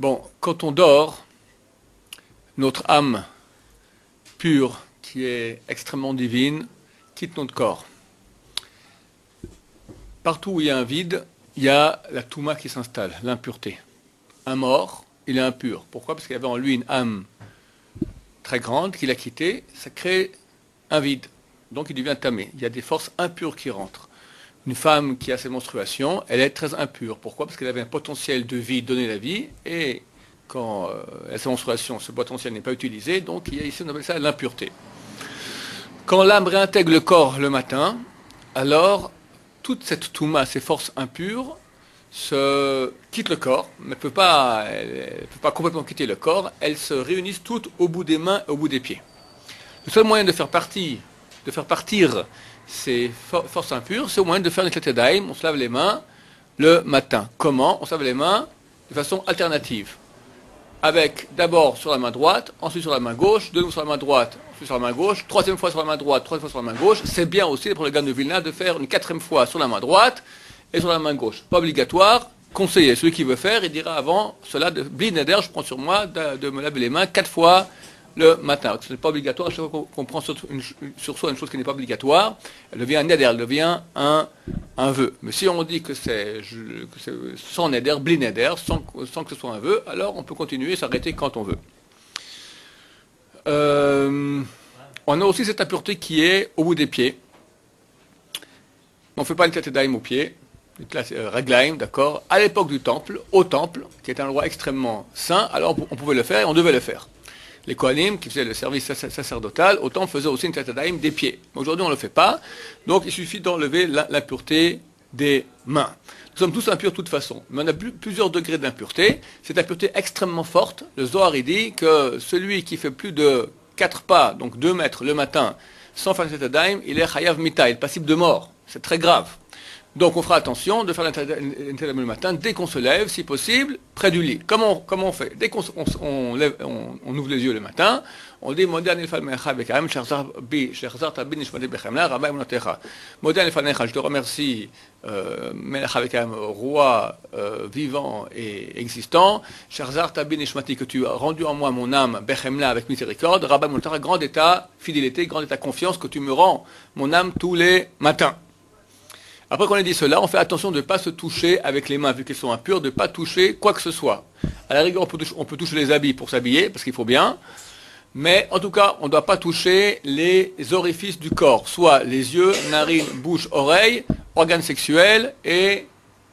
Bon, quand on dort, notre âme pure, qui est extrêmement divine, quitte notre corps. Partout où il y a un vide, il y a la touma qui s'installe, l'impureté. Un mort, il est impur. Pourquoi? Parce qu'il y avait en lui une âme très grande qu'il a quittée, ça crée un vide. Donc il devient tamé. Il y a des forces impures qui rentrent. Une femme qui a ses menstruations, elle est très impure. Pourquoi? Parce qu'elle avait un potentiel de vie, donner la vie, et quand elle a ses menstruations, ce potentiel n'est pas utilisé, donc il y a ici, on appelle ça l'impureté. Quand l'âme réintègre le corps le matin, alors toute cette touma, ces forces impures, quittent le corps, mais elle ne peut pas complètement quitter le corps, elles se réunissent toutes au bout des mains et au bout des pieds. Le seul moyen de faire partir ces forces impures, c'est au moyen de faire une tadaïm, on se lave les mains le matin. Comment? On se lave les mains de façon alternative. Avec d'abord sur la main droite, ensuite sur la main gauche, de nouveau sur la main droite, ensuite sur la main gauche, troisième fois sur la main droite, troisième fois sur la main gauche. C'est bien aussi pour le Gaon de Vilna de faire une quatrième fois sur la main droite et sur la main gauche. Pas obligatoire, conseillé. Celui qui veut faire, il dira avant cela de blinéder, je prends sur moi de me laver les mains 4 fois le matin. Ce n'est pas obligatoire, chaque fois qu'on prend sur soi une chose qui n'est pas obligatoire, elle devient un neder, elle devient un vœu. Mais si on dit que c'est sans neder, blinéder, sans que ce soit un vœu, alors on peut continuer et s'arrêter quand on veut. On a aussi cette impureté qui est au bout des pieds. On ne fait pas une tadaïm aux pieds, raglaim, d'accord. À l'époque du temple, au temple, qui est un endroit extrêmement saint, alors on pouvait le faire et on devait le faire. Les Kohanim, qui faisaient le service sacerdotal, au temple faisaient aussi une tadaïm des pieds. Aujourd'hui, on ne le fait pas, donc il suffit d'enlever l'impureté des mains. Nous sommes tous impurs de toute façon, mais on a plusieurs degrés d'impureté. Cette impureté extrêmement forte, le Zohar il dit que celui qui fait plus de 4 pas, donc 2 mètres le matin, sans faire cette tadaïm, il est chayav mita, il est passible de mort. C'est très grave. Donc on fera attention de faire l'interdit le matin dès qu'on se lève, si possible, près du lit. Comment on fait? Dès qu'on ouvre les yeux le matin, on dit Modéan il falmecha bekaim shekhzar tabi nishmati bechemla rabbi monotecha. Modéan il falmecha, je te remercie, Melech bekaim, roi vivant et existant, shekhzar tabi nishmati, que tu as rendu en moi mon âme bechemla avec miséricorde, rabbi monotecha, grand état fidélité, grand état confiance que tu me rends mon âme tous les matins. Après qu'on ait dit cela, on fait attention de ne pas se toucher avec les mains, vu qu'elles sont impures, de ne pas toucher quoi que ce soit. À la rigueur, on peut toucher les habits pour s'habiller, parce qu'il faut bien, mais en tout cas, on ne doit pas toucher les orifices du corps, soit les yeux, narines, bouche, oreilles, organes sexuels et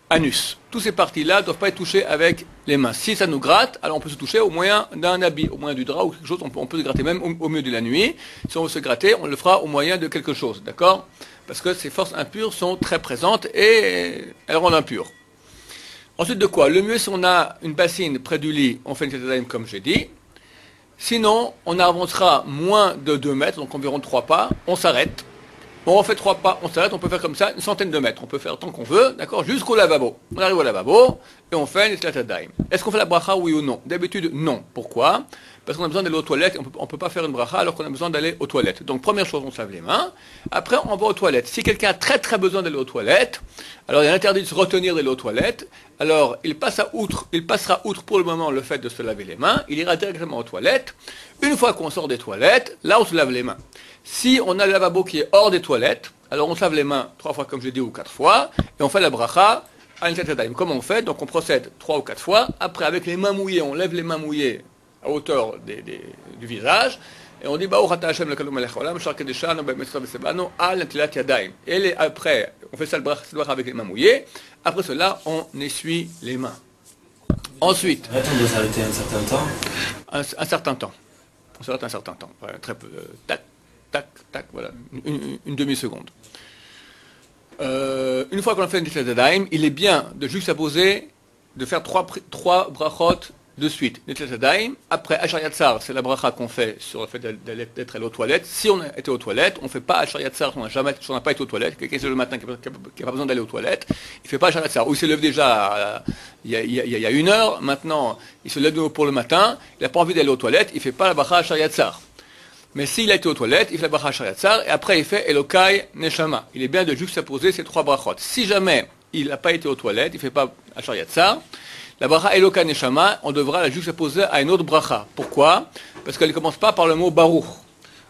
anus. Toutes ces parties-là ne doivent pas être touchées avec les mains. Si ça nous gratte, alors on peut se toucher au moyen d'un habit, au moyen du drap ou quelque chose, on peut se gratter même au milieu de la nuit. Si on veut se gratter, on le fera au moyen de quelque chose, d'accord? Parce que ces forces impures sont très présentes et elles rendent impures. Ensuite de quoi? Le mieux, si on a une bassine près du lit, on fait une tadaïm comme j'ai dit. Sinon, on avancera moins de 2 mètres, donc environ 3 pas, on s'arrête. Bon, on fait 3 pas, on s'arrête, on peut faire comme ça une centaine de mètres. On peut faire tant qu'on veut, d'accord, jusqu'au lavabo. On arrive au lavabo et on fait une tadaïm. Est-ce qu'on fait la bracha, oui ou non? D'habitude, non. Pourquoi? Parce qu'on a besoin d'aller aux toilettes, on ne peut pas faire une bracha alors qu'on a besoin d'aller aux toilettes. Donc première chose, on se lave les mains, après on va aux toilettes. Si quelqu'un a très très besoin d'aller aux toilettes, alors il est interdit de se retenir d'aller aux toilettes, alors il passera outre pour le moment le fait de se laver les mains, il ira directement aux toilettes. Une fois qu'on sort des toilettes, là on se lave les mains. Si on a le lavabo qui est hors des toilettes, alors on se lave les mains 3 fois comme j'ai dit ou 4 fois, et on fait la bracha à une tadaïm. Comment on fait? Donc on procède 3 ou 4 fois, après avec les mains mouillées, on lève les mains mouillées à hauteur du visage, et on dit et après, on fait ça le bracha avec les mains mouillées, après cela, on essuie les mains. Ensuite, on doit s'arrêter un certain temps. Un certain temps. On s'arrête un certain temps. Voilà, très peu. Tac, tac, tac, voilà, une demi-seconde. Une fois qu'on a fait une tadaïm, il est bien de juxtaposer, de faire 3 brachot de suite. Après, Ashar Yatzar, c'est la bracha qu'on fait sur le fait d'être allé aux toilettes. Si on a été aux toilettes, on ne fait pas Ashar Yatzar si on n'a pas été aux toilettes. Quelqu'un c'est le matin qui n'a pas besoin d'aller aux toilettes, il ne fait pas Ashar Yatzar. Ou il se lève déjà il y a 1 heure, maintenant il se lève de nouveau pour le matin, il n'a pas envie d'aller aux toilettes, il ne fait pas la bracha Ashar Yatzar. Mais s'il a été aux toilettes, il fait la bracha Ashar Yatzar, et après il fait Elokai Neshama. Il est bien de juxtaposer ces 3 brachot. Si jamais il n'a pas été aux toilettes, il ne fait pas Ashar Yatzar, La bracha Eloka Neshama, on devra la juxtaposer à une autre bracha. Pourquoi? Parce qu'elle ne commence pas par le mot Baruch.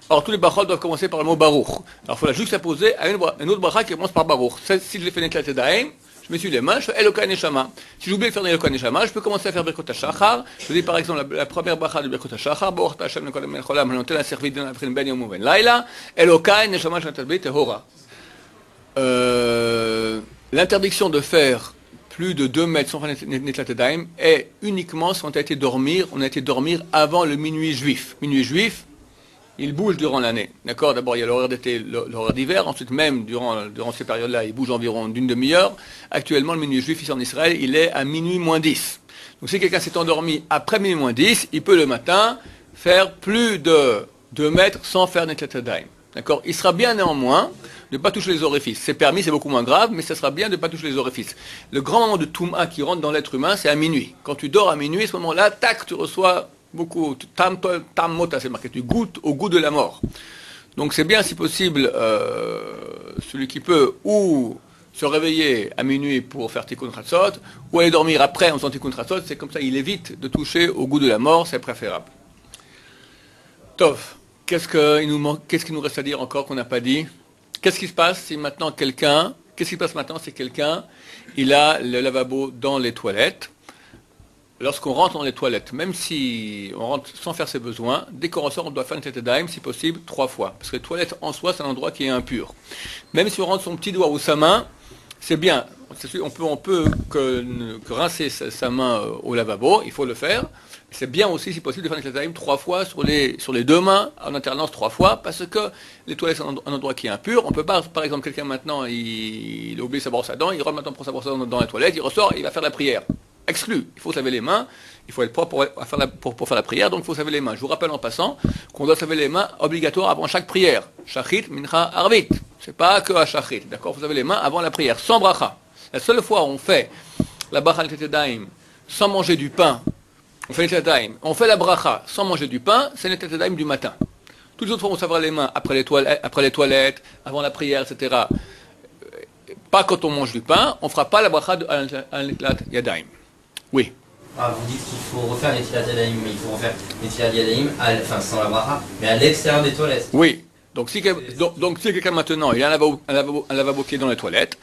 Or, tous les brachot doivent commencer par le mot Baruch. Alors, il faut la juxtaposer à une autre bracha qui commence par Baruch. Si je l'ai fait Netlat Yadayim, je m'essuie les mains, je fais Eloka Neshama. Si j'oublie de faire Eloka Neshama, je peux commencer à faire Birkot HaShachar. Je dis par exemple la première bracha de Birkot HaShachar, Baruch Hashem Lekol Melcholam, Hanoten HaServit Den Avrin Ben Yom Uven Laila, Eloka Neshama Shnatat Beit Tehora. L'interdiction de faire plus de 2 mètres sans faire Netlat Yadayim est uniquement si on a été dormir avant le minuit juif. Minuit juif, il bouge durant l'année. D'accord? D'abord, il y a l'horaire d'été, l'horaire d'hiver. Ensuite, même durant ces périodes-là, il bouge environ d'une demi-heure. Actuellement, le minuit juif ici en Israël, il est à minuit moins 10. Donc, si quelqu'un s'est endormi après minuit moins 10, il peut le matin faire plus de 2 mètres sans faire Netlat Yadayim. D'accord? Il sera bien néanmoins de ne pas toucher les orifices. C'est permis, c'est beaucoup moins grave, mais ça sera bien de ne pas toucher les orifices. Le grand moment de Touma qui rentre dans l'être humain, c'est à minuit. Quand tu dors à minuit, à ce moment-là, tac, tu reçois beaucoup, tam mota, c'est marqué, tu goûtes au goût de la mort. Donc c'est bien si possible, celui qui peut, ou se réveiller à minuit pour faire Tikkun Chatzot, ou aller dormir après en faisant Tikkun Chatzot, c'est comme ça, il évite de toucher au goût de la mort, c'est préférable. Tov, qu'est-ce qu'il nous reste à dire encore qu'on n'a pas dit? Qu'est-ce qui se passe si maintenant c'est quelqu'un, il a le lavabo dans les toilettes. Lorsqu'on rentre dans les toilettes, même si on rentre sans faire ses besoins, dès qu'on ressort, on doit faire une Netlat Yadayim, si possible, 3 fois. Parce que les toilettes en soi, c'est un endroit qui est impur. Même si on rentre son petit doigt ou sa main, c'est bien. On peut que rincer sa main au lavabo, il faut le faire. C'est bien aussi, si possible, de faire une Netlat Yadayim 3 fois sur les 2 mains, en alternance 3 fois, parce que les toilettes sont un endroit qui est impur. On peut pas, par exemple, quelqu'un maintenant, il a oublié sa brosse à dents, il rentre maintenant pour sa brosse à dents dans les toilettes, il ressort, il va faire la prière. Exclu. Il faut se laver les mains, il faut être propre pour faire la prière, donc il faut se laver les mains. Je vous rappelle en passant qu'on doit se laver les mains obligatoire avant chaque prière. Shachit, mincha, arvit. C'est pas que à shachit, d'accord? Vous avez les mains avant la prière, sans bracha. La seule fois où on fait la bracha Netlat Yadayim sans manger du pain, on fait Netlat Yadayim, on fait la bracha sans manger du pain, c'est Netlat Yadayim du matin. Toutes les autres fois, on se lavera les mains après les toilettes, avant la prière, etc. Pas quand on mange du pain, on ne fera pas la bracha à Netlat Yadayim. Oui. Ah, vous dites qu'il faut refaire Netlat Yadayim, mais il faut refaire Netlat Yadayim, sans la bracha, mais à l'extérieur des toilettes. Oui. Donc si quelqu'un maintenant, il a un lavabo qui est dans les toilettes,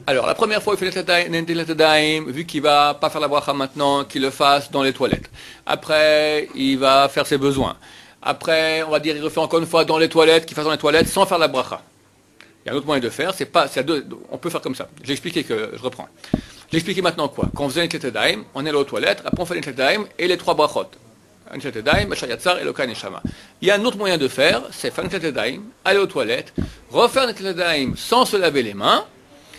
alors la première fois il fait Netlat Yadayim, vu qu'il va pas faire la bracha maintenant, qu'il le fasse dans les toilettes. Après, il va faire ses besoins. Après, on va dire, il refait encore une fois dans les toilettes, qu'il fasse dans les toilettes sans faire la bracha. Il y a un autre moyen de faire, on peut faire comme ça. J'ai expliqué je reprends. J'ai expliqué maintenant quoi. Quand on faisait Netlat Yadayim, on est allé aux toilettes, après on fait Netlat Yadayim et les 3 brachot. Netlat Yadayim, Bashar Yatzar, Eloka Neshama. Il y a un autre moyen de faire, c'est faire Netlat Yadayim, aller aux toilettes, refaire Netlat Yadayim sans se laver les mains,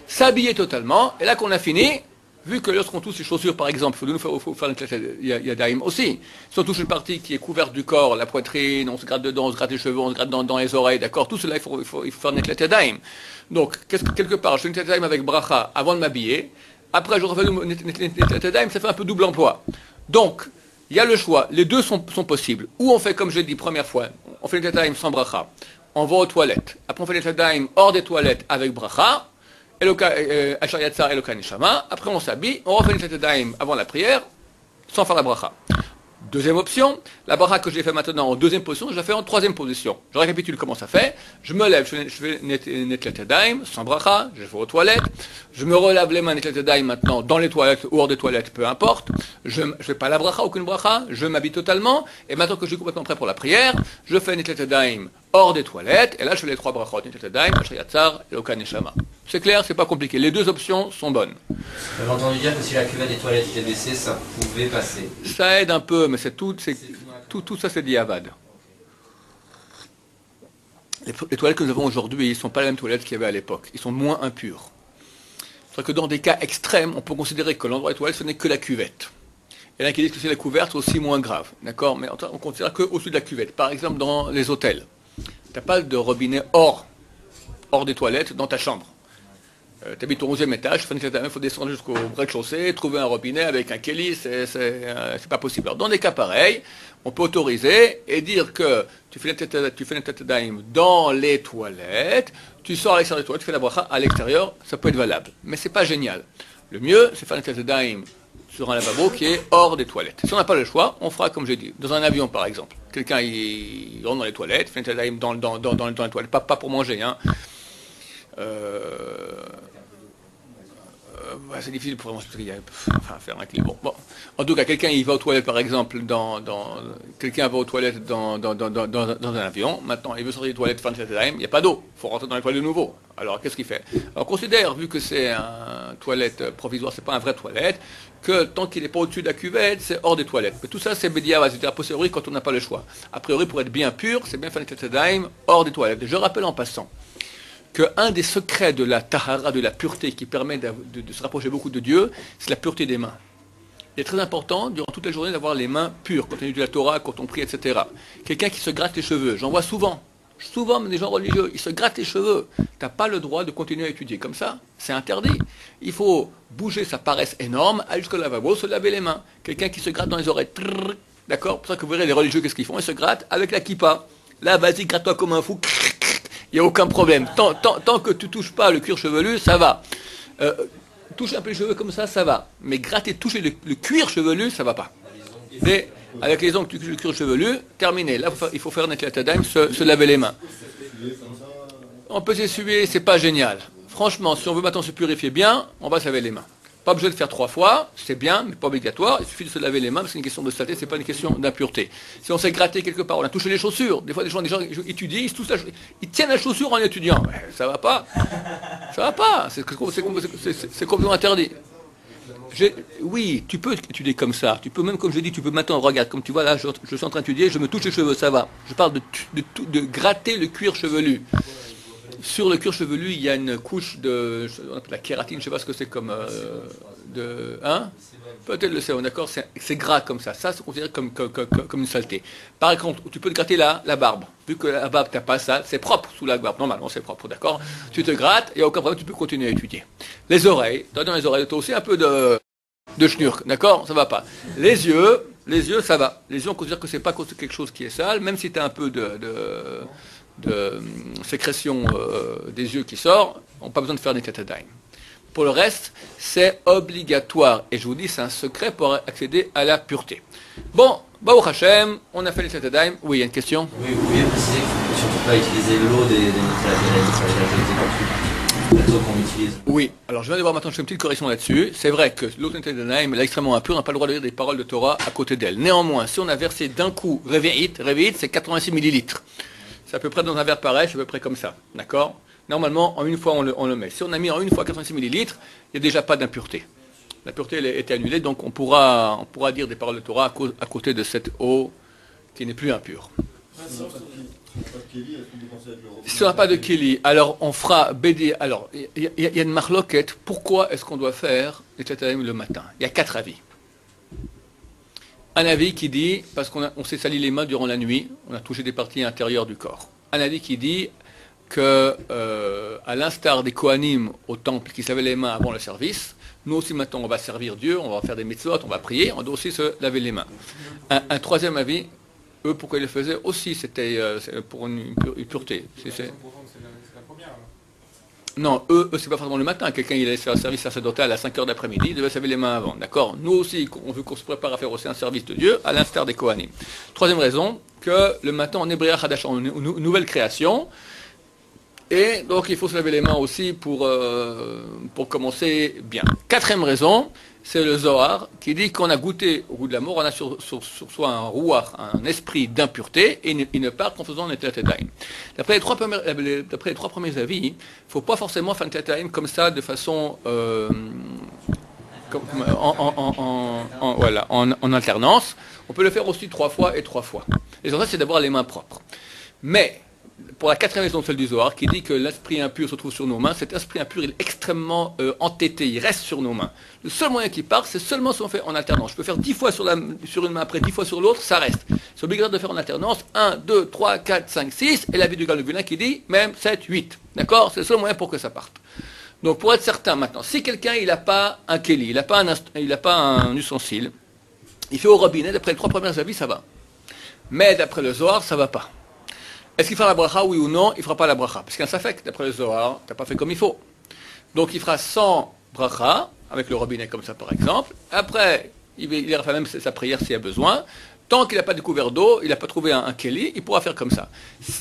s'habiller totalement, et là qu'on a fini, vu que lorsqu'on touche les chaussures par exemple, il faut faire Netlat Yadayim aussi. Si on touche une partie qui est couverte du corps, la poitrine, on se gratte dedans, on se gratte les cheveux, on se gratte dans les oreilles, d'accord, tout cela il faut faire Netlat Yadayim. Donc, quelque part, je fais Netlat Yadayim avec bracha avant de m'habiller. Après, je refais Netlat Yadayim, ça fait un peu double emploi. Donc, il y a le choix. Les deux sont possibles. Ou on fait, comme je l'ai dit première fois, on fait Netlat Yadayim sans bracha. On va aux toilettes. Après, on fait Netlat Yadayim hors des toilettes avec bracha. Bashar Yatzar, Eloka Neshama. Après, on s'habille. On refait Netlat Yadayim avant la prière, sans faire la bracha. Deuxième option, la bracha que j'ai fait maintenant en deuxième position, je la fais en troisième position. Je récapitule comment ça fait. Je me lève, je fais Netlat Yadayim, sans bracha, je vais aux toilettes. Je me relave les mains Netlat Yadayim maintenant dans les toilettes ou hors des toilettes, peu importe. Je ne fais pas la bracha, aucune bracha, je m'habille totalement. Et maintenant que je suis complètement prêt pour la prière, je fais Netlat Yadayim hors des toilettes. Et là, je fais les 3 brachot, Netlat Yadayim, Bashar Yatzar, Eloka Neshama. C'est clair, c'est pas compliqué. Les deux options sont bonnes. J'avais entendu dire que si la cuvette des toilettes était baissée, ça pouvait passer. Ça aide un peu, mais tout ça c'est diavad. Les toilettes que nous avons aujourd'hui, ils ne sont pas les mêmes toilettes qu'il y avait à l'époque. Ils sont moins impurs. C'est-à-dire que dans des cas extrêmes, on peut considérer que l'endroit des toilettes, ce n'est que la cuvette. Il y en a qui disent que c'est la couverte, c'est aussi moins grave. D'accord? Mais on considère qu'au-dessus de la cuvette. Par exemple, dans les hôtels, tu n'as pas de robinet hors des toilettes dans ta chambre. Tu habites au 11e étage, il faut descendre jusqu'au rez-de-chaussée, trouver un robinet avec un kéli, c'est pas possible. Alors, dans des cas pareils, on peut autoriser et dire que tu fais Netlat Yadayim dans les toilettes, tu sors à l'extérieur des toilettes, tu fais la bracha à l'extérieur, ça peut être valable. Mais c'est pas génial. Le mieux, c'est faire Netlat Yadayim sur un lavabo qui est hors des toilettes. Si on n'a pas le choix, on fera comme j'ai dit, dans un avion par exemple. Quelqu'un il rentre dans les toilettes, fait Netilat Yadayim dans les toilettes, pas pour manger, hein. C'est difficile pour vraiment faire un clip. Bon. En tout cas, quelqu'un il va aux toilettes par exemple quelqu'un va aux toilettes dans un avion. Maintenant, il veut sortir des toilettes fin de cette time, il n'y a pas d'eau. Il faut rentrer dans les toilettes de nouveau. Alors, qu'est-ce qu'il fait? Alors, considère, vu que c'est un toilette provisoire, c'est pas un vrai toilette, que tant qu'il n'est pas au-dessus de la cuvette, c'est hors des toilettes. Mais tout ça, c'est bédiava, c'est-à-dire a posteriori quand on n'a pas le choix. A priori, pour être bien pur, c'est bien faire une time hors des toilettes. Je rappelle en passant qu'un des secrets de la tahara, de la pureté, qui permet de se rapprocher beaucoup de Dieu, c'est la pureté des mains. Il est très important, durant toute la journée, d'avoir les mains pures, quand on étudie la Torah, quand on prie, etc. Quelqu'un qui se gratte les cheveux, j'en vois souvent, mais des gens religieux, ils se grattent les cheveux. Tu n'as pas le droit de continuer à étudier comme ça, c'est interdit. Il faut bouger sa paresse énorme, aller jusqu'au lavabo, se laver les mains. Quelqu'un qui se gratte dans les oreilles, d'accord? Pour ça que vous verrez les religieux, qu'est-ce qu'ils font? Ils se grattent avec la kippa. Là, vas-y, gratte-toi comme un fou. Il n'y a aucun problème. Tant que tu ne touches pas le cuir chevelu, ça va. Toucher un peu les cheveux comme ça va. Mais gratter, toucher le cuir chevelu, ça ne va pas. Et avec les ongles, tu touches le cuir chevelu, terminé. Là, il faut faire Netilat Yadayim, se laver les mains. On peut s'essuyer, c'est pas génial. Franchement, si on veut maintenant se purifier bien, on va se laver les mains. Pas besoin de faire 3 fois, c'est bien, mais pas obligatoire. Il suffit de se laver les mains, parce que c'est une question de saleté, c'est pas une question d'impureté. Si on s'est gratté quelque part, on a touché les chaussures. Des fois, des gens étudient, ils tiennent la chaussure en étudiant. Ça va pas. Ça va pas. C'est complètement interdit. Oui, tu peux étudier comme ça. Tu peux même, comme je dis, tu peux maintenant, regarde, comme tu vois là, je suis en train d'étudier, je me touche les cheveux, ça va. Je parle de gratter le cuir chevelu. Sur le cuir chevelu, il y a une couche on appelle la kératine, je ne sais pas ce que c'est comme peut-être le savon, d'accord, c'est gras comme ça. Ça, c'est considéré comme une saleté. Par contre, tu peux te gratter la barbe. Vu que la barbe, tu n'as pas ça, c'est propre sous la barbe. Normalement, c'est propre, d'accord. Tu te grattes, il n'y a aucun problème, tu peux continuer à étudier. Les oreilles, dans les oreilles, tu as aussi un peu de schnurk, d'accord, ça va pas. Les yeux, ça va. Les yeux, on considère que c'est pas quelque chose qui est sale, même si tu as un peu de sécrétion des yeux qui sort, on n'a pas besoin de faire des Netilat Yadayim. Pour le reste, c'est obligatoire. Et je vous dis, c'est un secret pour accéder à la pureté. Bon, Baruch Hashem, on a fait les Netilat Yadayim. Oui, il y a une question? Oui, vous pouvez préciser qu'il ne faut surtout pas utiliser l'eau des Netilat Yadayim sur les plateaux qu'on utilise. Oui, alors je viens de voir maintenant, je fais une petite correction là-dessus. C'est vrai que l'eau de Netilat Yadayim, elle est extrêmement impure, on n'a pas le droit de lire des paroles de Torah à côté d'elle. Néanmoins, si on a versé d'un coup, Revi'it, c'est 86 millilitres. C'est à peu près dans un verre pareil, c'est à peu près comme ça, d'accord? Normalement, en une fois, on le met. Si on a mis en une fois 86 millilitres, il n'y a déjà pas d'impureté. La pureté, elle était annulée, donc on pourra dire des paroles de Torah à côté de cette eau qui n'est plus impure. Si on n'a pas de keli, alors on fera BD. Alors, il y a une marloquette. Pourquoi est-ce qu'on doit faire les Netilat Yadayim le matin? Il y a 4 avis. Un avis qui dit, parce qu'on s'est sali les mains durant la nuit, on a touché des parties intérieures du corps. Un avis qui dit que, à l'instar des Kohanim au temple qui se lavaient les mains avant le service, nous aussi maintenant on va servir Dieu, on va faire des mitzvot, on va prier, on doit aussi se laver les mains. Un troisième avis, eux pourquoi ils le faisaient aussi, c'était pour une pureté. Non, eux c'est pas forcément le matin. Quelqu'un il allait faire un service sacerdotal à 5h d'après-midi, il devait se laver les mains avant. D'accord? Nous aussi, on veut qu'on se prépare à faire aussi un service de Dieu, à l'instar des Kohanim. Troisième raison, que le matin on est Bria Hadash, une nouvelle création. Et donc il faut se laver les mains aussi pour commencer bien. Quatrième raison, c'est le Zohar qui dit qu'on a goûté au goût de la mort, on a sur soi un rouar, un esprit d'impureté, et il ne part qu'en faisant un Netilat Yadayim. D'après les trois premiers avis, il ne faut pas forcément faire un Netilat Yadayim comme ça de façon en alternance. On peut le faire aussi 3 fois et 3 fois. L'essentiel c'est d'avoir les mains propres. Mais pour la quatrième raison, celle du Zohar, qui dit que l'esprit impur se trouve sur nos mains, cet esprit impur il est extrêmement entêté, il reste sur nos mains. Le seul moyen qui part, c'est seulement si on fait en alternance. Je peux faire 10 fois sur une main, après 10 fois sur l'autre, ça reste. C'est obligatoire de faire en alternance 1, 2, 3, 4, 5, 6, et la vie du Galuvulin qui dit même 7, 8. D'accord? C'est le seul moyen pour que ça parte. Donc pour être certain maintenant, si quelqu'un il n'a pas un keli, il n'a pas un ustensile, il fait au robinet, d'après les 3 premiers avis, ça va. Mais d'après le Zohar, ça ne va pas. Est-ce qu'il fera la bracha, oui ou non? Il ne fera pas la bracha. Parce qu'il y a un safek, d'après le Zohar, tu n'as pas fait comme il faut. Donc il fera sans bracha, avec le robinet comme ça par exemple. Après, il ira faire même sa prière s'il y a besoin. Tant qu'il n'a pas découvert d'eau, il n'a pas trouvé un keli, il pourra faire comme ça.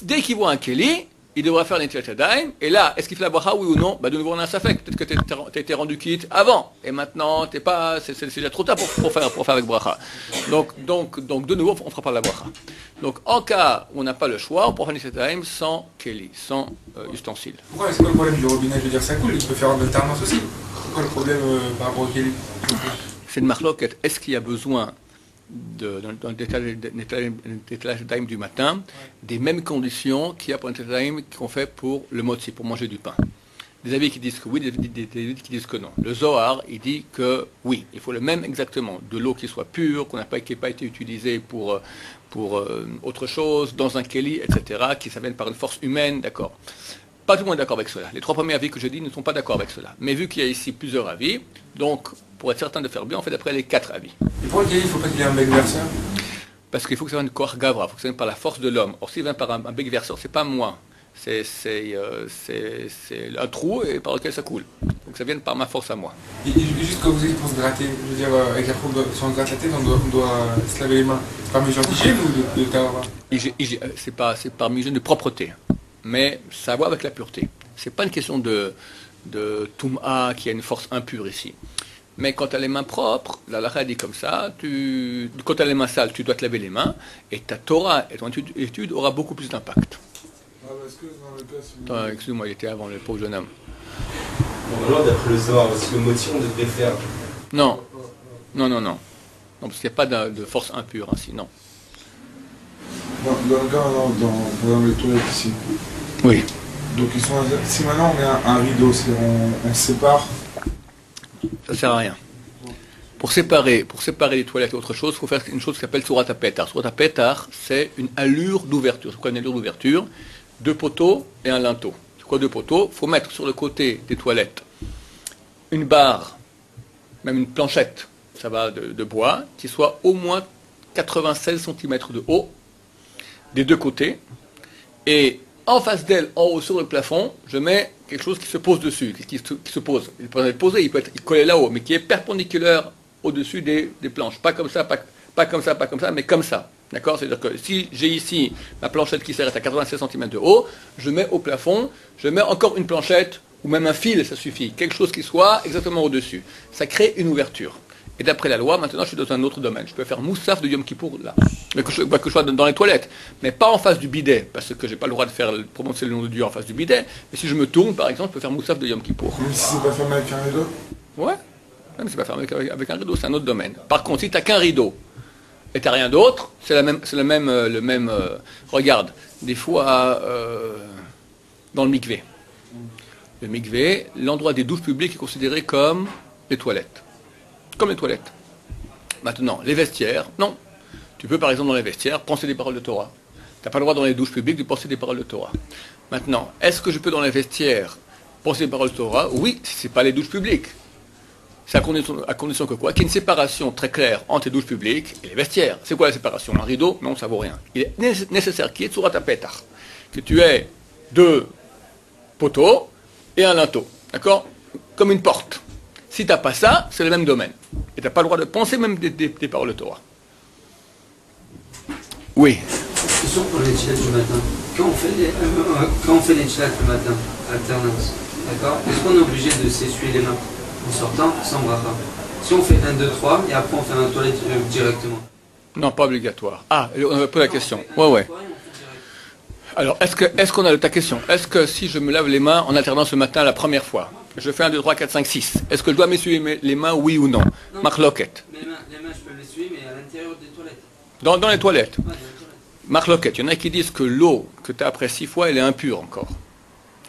Dès qu'il voit un keli, il devra faire l'Netilat Yadayim. Et là, est-ce qu'il fait la bracha, oui ou non? De nouveau, on a un safek. Peut-être que tu as été rendu quitte avant. Et maintenant, c'est déjà trop tard pour faire avec bracha. Donc, de nouveau, on ne fera pas la bracha. Donc, en cas où on n'a pas le choix, on pourra faire l'Netilat Yadayim sans keli, sans ustensile. Pourquoi? C'est quoi le problème du robinet? Je veux dire, ça coule, il peut faire en alternance aussi. C'est quoi le problème par rapport au keli? C'est une marloquette. Est-ce qu'il y a besoin dans l'étalage d'Aïm du matin, des mêmes conditions qu'il y a pour l'Étalage qu'on fait pour le motzi, pour manger du pain? Des avis qui disent que oui, des avis qui disent que non. Le Zohar, il dit que oui, il faut le même exactement, de l'eau qui soit pure, qui n'ait pas été utilisée pour autre chose, dans un keli, etc., qui s'amène par une force humaine, d'accord. Pas tout le monde est d'accord avec cela. Les trois premiers avis que je dis ne sont pas d'accord avec cela. Mais vu qu'il y a ici plusieurs avis, donc pour être certain de faire bien, on fait d'après les 4 avis. Et pour le keli, il ne faut pas qu'il y ait un bec verseur? Parce qu'il faut que ça vienne de Koach Gavra, il faut que ça vienne par la force de l'homme. Or, s'il vient par un bec verseur, c'est pas moi. C'est un trou et par lequel ça coule. Donc ça vient par ma force à moi. Et juste quand vous dites pour se gratter, je veux dire, avec la peau, si on se gratte la tête, on doit se laver les mains. C'est par mesure d'hygiène ou de tavoir? C'est par mesure de propreté. Mais ça a à voir avec la pureté. C'est pas une question de Toum'a qui a une force impure ici. Mais quand tu as les mains propres, la halakha dit comme ça, quand tu as les mains sales, tu dois te laver les mains, et ta Torah et ton étude aura beaucoup plus d'impact. Excuse-moi, il était avant, le pauvre jeune homme. Bon, alors, d'après le Zohar, aussi le moti, on devrait faire. Non, parce qu'il n'y a pas de force impure ainsi, non. Dans les toilettes ici. Oui. Donc si maintenant on met un rideau, on sépare. Ça sert à rien. Pour séparer les toilettes et autre chose, il faut faire une chose qui s'appelle Surat HaPetar. Surat HaPetar, c'est une allure d'ouverture. C'est quoi une allure d'ouverture? 2 poteaux et un linteau. C'est quoi 2 poteaux? Il faut mettre sur le côté des toilettes une barre, même une planchette, ça va de bois, qui soit au moins 96 cm de haut, des 2 côtés, et en face d'elle, en haut sur le plafond, je mets quelque chose qui se pose dessus, qui se pose. Il peut être posé, il peut être collé là-haut, mais qui est perpendiculaire au-dessus des planches. Pas comme ça, pas comme ça, mais comme ça. D'accord? C'est-à-dire que si j'ai ici ma planchette qui s'arrête à 96 cm de haut, je mets au plafond, je mets encore une planchette, ou même un fil, ça suffit. Quelque chose qui soit exactement au-dessus. Ça crée une ouverture. Et d'après la loi, maintenant, je suis dans un autre domaine. Je peux faire moussaf de Yom Kippour là, mais que je sois dans les toilettes, mais pas en face du bidet, parce que j'ai pas le droit de prononcer le nom de Dieu en face du bidet. Mais si je me tourne, par exemple, je peux faire moussaf de Yom Kippour. Même si c'est pas fermé avec un rideau? Ouais, même si c'est pas fermé avec un rideau, c'est un autre domaine. Par contre, si tu n'as qu'un rideau et tu n'as rien d'autre, c'est le même. Regarde, des fois dans le mikvé. Le mikvé, l'endroit des douches publiques est considéré comme les toilettes. Comme les toilettes. Maintenant, les vestiaires, non. Tu peux par exemple dans les vestiaires penser des paroles de Torah. Tu n'as pas le droit dans les douches publiques de penser des paroles de Torah. Maintenant, est-ce que je peux dans les vestiaires penser des paroles de Torah? Oui, si ce n'est pas les douches publiques. C'est à condition que quoi? Qu'il y ait une séparation très claire entre les douches publiques et les vestiaires. C'est quoi la séparation? Un rideau? Non, ça vaut rien. Il est nécessaire qu'il y ait Surat HaPetar. Que tu aies 2 poteaux et un linteau. D'accord? Comme une porte. Si tu n'as pas ça, c'est le même domaine. Et tu n'as pas le droit de penser même des paroles de Torah. Oui. Question pour les tchèques du matin. Quand on fait les tchèques le matin, alternance, d'accord? Est-ce qu'on est obligé de s'essuyer les mains en sortant sans bracha? Si on fait 1, 2, 3 et après on fait un toilette directement. Non, pas obligatoire. Ah, on a posé la question. Ouais. Alors, est-ce qu'on a ta question? Est-ce que si je me lave les mains en alternance le matin la première fois, je fais 1, 2, 3, 4, 5, 6, est-ce que je dois m'essuyer les mains, oui ou non? Marloquette. Les mains, je peux m'essuyer, mais à l'intérieur des toilettes. Dans les toilettes. Ouais, Marloquette. Il y en a qui disent que l'eau que tu as après 6 fois, elle est impure encore.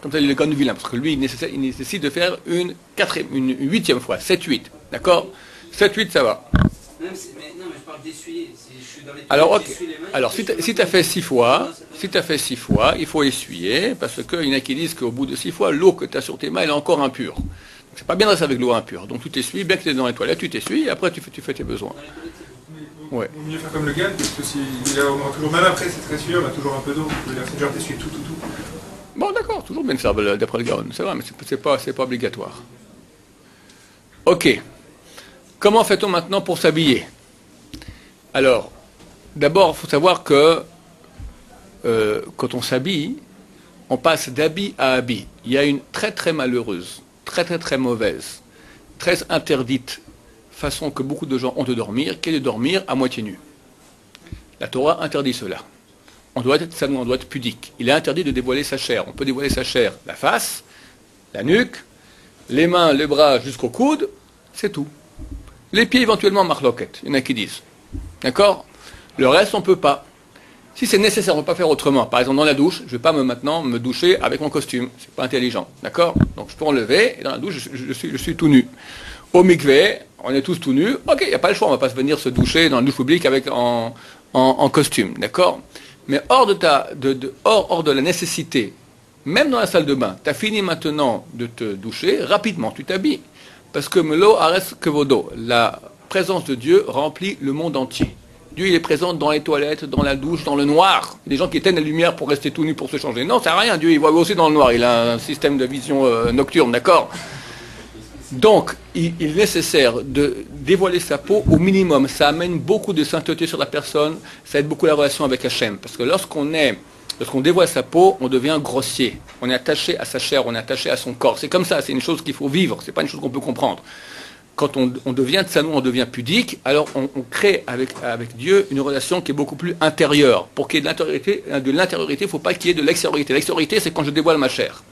Comme ça, il est le cas du vilain, parce que lui, il nécessite de faire une 8e fois, 7, 8. D'accord? 7, 8, ça va. Non, mais je parle d'essuyer. Si je suis dans les toilettes, Alors, ok. j'essuie les mains, Alors, si tu as fait 6 fois, il faut essuyer, parce qu'il y en a qui disent qu'au bout de 6 fois, l'eau que tu as sur tes mains, elle est encore impure. Donc, c'est pas bien de rester avec l'eau impure. Donc, tu t'essuies, bien que tu es dans les toilettes, tu t'essuies, et après, tu fais tes besoins. Ouais. Il vaut mieux faire comme le gars, parce que on a toujours, même après, c'est très sûr, on a toujours un peu d'eau. C'est genre t'essuies tout. Bon, d'accord, toujours bien de faire d'après le Gaon, c'est vrai, mais c'est pas obligatoire. Ok. Comment fait-on maintenant pour s'habiller? Alors, d'abord, il faut savoir que quand on s'habille, on passe d'habit à habit. Il y a une très très malheureuse, très mauvaise, très interdite façon que beaucoup de gens ont de dormir, qui est de dormir à moitié nu. La Torah interdit cela. On doit être pudique. Il est interdit de dévoiler sa chair. On peut dévoiler sa chair, la face, la nuque, les mains, les bras jusqu'au coude, c'est tout. Les pieds éventuellement marloquette, il y en a qui disent. D'accord? Le reste, on ne peut pas. Si c'est nécessaire, on ne peut pas faire autrement. Par exemple, dans la douche, je ne vais pas maintenant me doucher avec mon costume. C'est pas intelligent. D'accord? Donc je peux enlever, et dans la douche, je suis tout nu. Au mikvé, on est tous tout nus. Ok, il n'y a pas le choix, on ne va pas se venir se doucher dans la douche publique en costume. D'accord? Mais hors de la nécessité, même dans la salle de bain, tu as fini maintenant de te doucher, rapidement, tu t'habilles. Parce que Melo Ares Kevodo, la présence de Dieu remplit le monde entier. Dieu, il est présent dans les toilettes, dans la douche, dans le noir. Des gens qui éteignent la lumière pour rester tout nus, pour se changer. Non, ça sert à rien. Dieu, il voit aussi dans le noir. Il a un système de vision nocturne, d'accord? Donc, il est nécessaire de dévoiler sa peau au minimum. Ça amène beaucoup de sainteté sur la personne. Ça aide beaucoup la relation avec Hachem. Parce que lorsqu'on dévoile sa peau, on devient grossier. On est attaché à sa chair, on est attaché à son corps. C'est comme ça, c'est une chose qu'il faut vivre. C'est pas une chose qu'on peut comprendre. Quand on devient tsanou, on devient pudique, alors on crée avec Dieu une relation qui est beaucoup plus intérieure. Pour qu'il y ait de l'intériorité, il ne faut pas qu'il y ait de l'extériorité. L'extériorité, c'est quand je dévoile ma chair.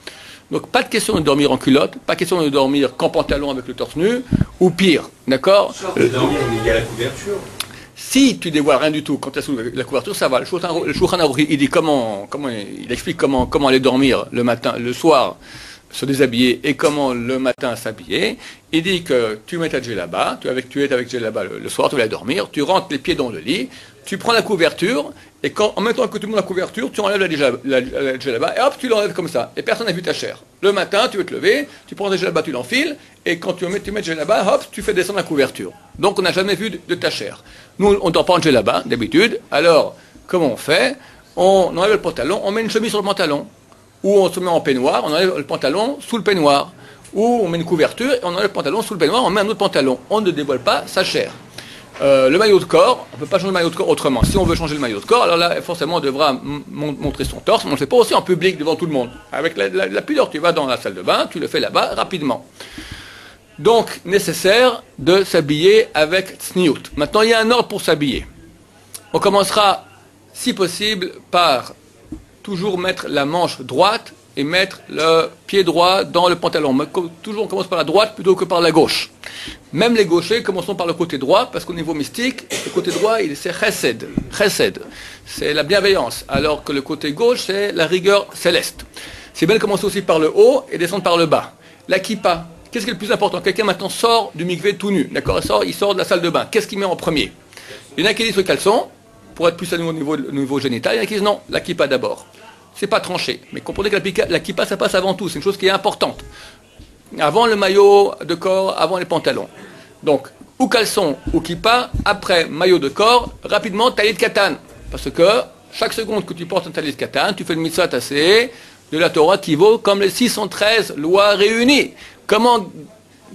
Donc pas de question de dormir en culotte, pas de question de dormir qu'en pantalon avec le torse nu, ou pire, d'accord? Dormir, il y a la couverture. Si tu dévoiles rien du tout, quand tu es sous la couverture, ça va. Le Shulchan Aruch, il dit il explique comment aller dormir le matin, le soir, se déshabiller, et comment le matin s'habiller. Il dit que tu mets ta djellaba, tu es avec djellaba le soir, tu vas aller dormir, tu rentres les pieds dans le lit, tu prends la couverture, et en même temps que tu montes la couverture, tu enlèves la djellaba, et hop, tu l'enlèves comme ça, et personne n'a vu ta chair. Le matin, tu veux te lever, tu prends la djellaba, tu l'enfiles, et quand tu mets djellaba, hop, tu fais descendre la couverture. Donc on n'a jamais vu de ta chair. Nous, on ne dort pas en djellaba, d'habitude, alors, comment on fait? On enlève le pantalon, on met une chemise sur le pantalon, ou on se met en peignoir, on enlève le pantalon sous le peignoir, ou on met une couverture, et on enlève le pantalon sous le peignoir, on met un autre pantalon. On ne dévoile pas sa chair. Le maillot de corps, on ne peut pas changer le maillot de corps autrement. Si on veut changer le maillot de corps, alors là, forcément, on devra montrer son torse, mais on ne le fait pas aussi en public, devant tout le monde. Avec la pudeur, tu vas dans la salle de bain, tu le fais là-bas, rapidement. Donc, nécessaire de s'habiller avec tsniout. Maintenant, il y a un ordre pour s'habiller. On commencera, si possible, par toujours mettre la manche droite et mettre le pied droit dans le pantalon. Mais toujours, on commence par la droite plutôt que par la gauche. Même les gauchers, commençons par le côté droit, parce qu'au niveau mystique, le côté droit, c'est chesed. Chesed, c'est la bienveillance, alors que le côté gauche, c'est la rigueur céleste. C'est bien de commencer aussi par le haut et descendre par le bas. La kippa, qu'est-ce qui est le plus important? Quelqu'un maintenant sort du mikvé tout nu, d'accord? Il sort de la salle de bain. Qu'est-ce qu'il met en premier? Il y en a qui disent le caleçon, pour être plus au niveau génital. Il y en a qui disent non, la kippa d'abord. C'est pas tranché. Mais comprenez que la kippa, ça passe avant tout. C'est une chose qui est importante. Avant le maillot de corps, avant les pantalons. Donc, ou caleçon ou kippa, après maillot de corps, rapidement talit katan. Parce que chaque seconde que tu portes un talit katan, tu fais le mitzvah tassé de la Torah qui vaut comme les 613 lois réunies. Comment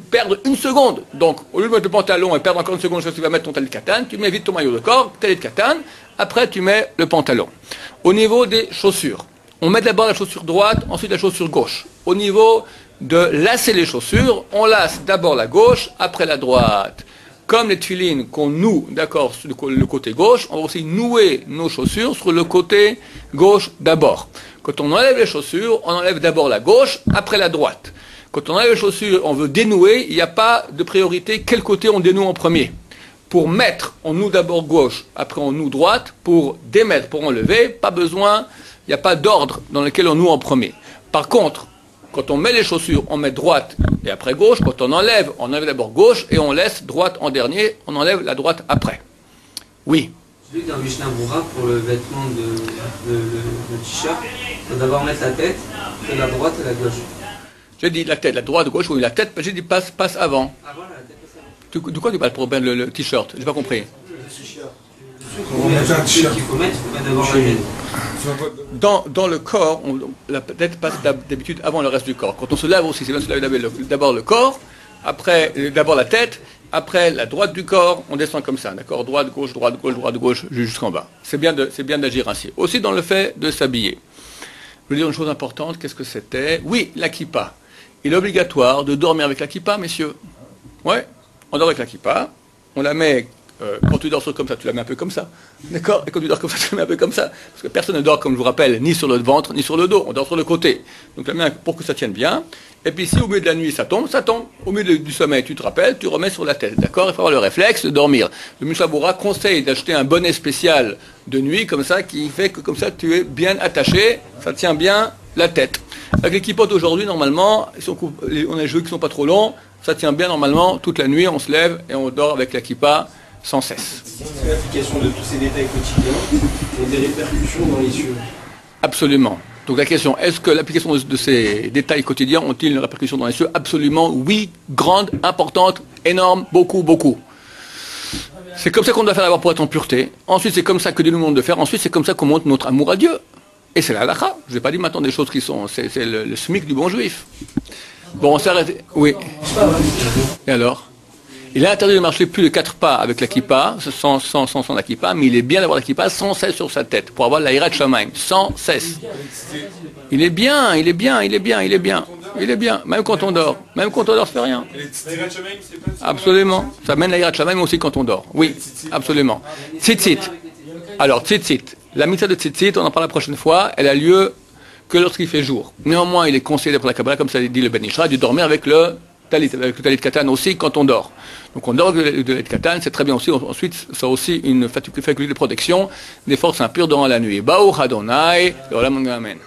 perdre une seconde? Donc, au lieu de mettre le pantalon et perdre encore une seconde, tu vas mettre ton talit katan, tu mets vite ton maillot de corps, talit katan, après tu mets le pantalon. Au niveau des chaussures, on met d'abord la chaussure droite, ensuite la chaussure gauche. Au niveau de lasser les chaussures, on lasse d'abord la gauche, après la droite. Comme les tefilines qu'on noue, d'accord, sur le côté gauche, on va aussi nouer nos chaussures sur le côté gauche d'abord. Quand on enlève les chaussures, on enlève d'abord la gauche, après la droite. Quand on enlève les chaussures, on veut dénouer, il n'y a pas de priorité, quel côté on dénoue en premier. Pour mettre, on noue d'abord gauche, après on noue droite. Pour démettre, pour enlever, pas besoin, il n'y a pas d'ordre dans lequel on noue en premier. Par contre, quand on met les chaussures, on met droite et après gauche. Quand on enlève d'abord gauche et on laisse droite en dernier, on enlève la droite après. Oui. J'ai vu dans Mishnah Moura, pour le vêtement de t-shirt, il faut d'abord mettre la tête, puis la droite et la gauche. J'ai dit la tête, la droite, gauche, oui, la tête, j'ai dit passe avant. Ah voilà, la tête passe avant. De quoi tu parles pour le t-shirt? J'ai pas compris. On met un t-shirt. Il faut mettre d'abord la tête. Dans le corps, la tête passe d'habitude avant le reste du corps. Quand on se lave aussi, c'est bien de se laver d'abord le corps, après, d'abord la tête, après la droite du corps, on descend comme ça, d'accord? Droite, gauche, droite, gauche, droite, gauche, jusqu'en bas. C'est bien d'agir ainsi. Aussi dans le fait de s'habiller. Je veux dire une chose importante, qu'est-ce que c'était? Oui, la kippa. Il est obligatoire de dormir avec la kippa, messieurs. Ouais, on dort avec la kippa, on la met, quand tu dors comme ça, tu la mets un peu comme ça. D'accord? Et quand tu dors comme ça, tu la mets un peu comme ça. Parce que personne ne dort, comme je vous rappelle, ni sur le ventre, ni sur le dos. On dort sur le côté. Donc la main pour que ça tienne bien. Et puis si au milieu de la nuit ça tombe, ça tombe. Au milieu du sommeil, tu te rappelles, tu remets sur la tête. D'accord? Il faut avoir le réflexe de dormir. Le Mishabura conseille d'acheter un bonnet spécial de nuit, comme ça, qui fait que comme ça tu es bien attaché, ça tient bien la tête. Avec les kippotes aujourd'hui, normalement, on a des jeux qui ne sont pas trop longs, ça tient bien normalement, toute la nuit, on se lève et on dort avec la kippa sans cesse. C'est l'application de tous ces détails quotidiens ont des répercussions dans les cieux. Absolument. Donc la question, est-ce que l'application de ces détails quotidiens ont-ils une répercussion dans les cieux? Absolument, oui, grande, importante, énorme, beaucoup, beaucoup. C'est comme ça qu'on doit faire d'abord pour être en pureté. Ensuite, c'est comme ça que Dieu nous demande de faire. Ensuite, c'est comme ça qu'on montre notre amour à Dieu. Et c'est la halakha. Je ne vais pas dire maintenant des choses qui sont... C'est le SMIC du bon juif. Bon, on s'est arrêté. Oui. Et alors? Il est interdit de marcher plus de 4 pas avec la kippa, sans la kippa, mais il est bien d'avoir la kippa sans cesse sur sa tête, pour avoir la hirat shamaim, sans cesse. Il est bien. Même quand on dort. Même quand on dort, ça fait rien. Absolument. Ça mène la hirat shamaim aussi quand on dort. Oui, absolument. Tzitzit. Alors, tzitzit. La mitzvah de tzitzit, on en parle la prochaine fois, elle a lieu que lorsqu'il fait jour. Néanmoins, il est conseillé d'après la Kabbalah, comme ça dit le Ben Ishra, de dormir avec le talit katan aussi quand on dort. Donc on dort avec le talit katan, c'est très bien aussi. Ensuite, ça a aussi une faculté de protection des forces impures durant la nuit. Baruch Adonai, Olam Amen.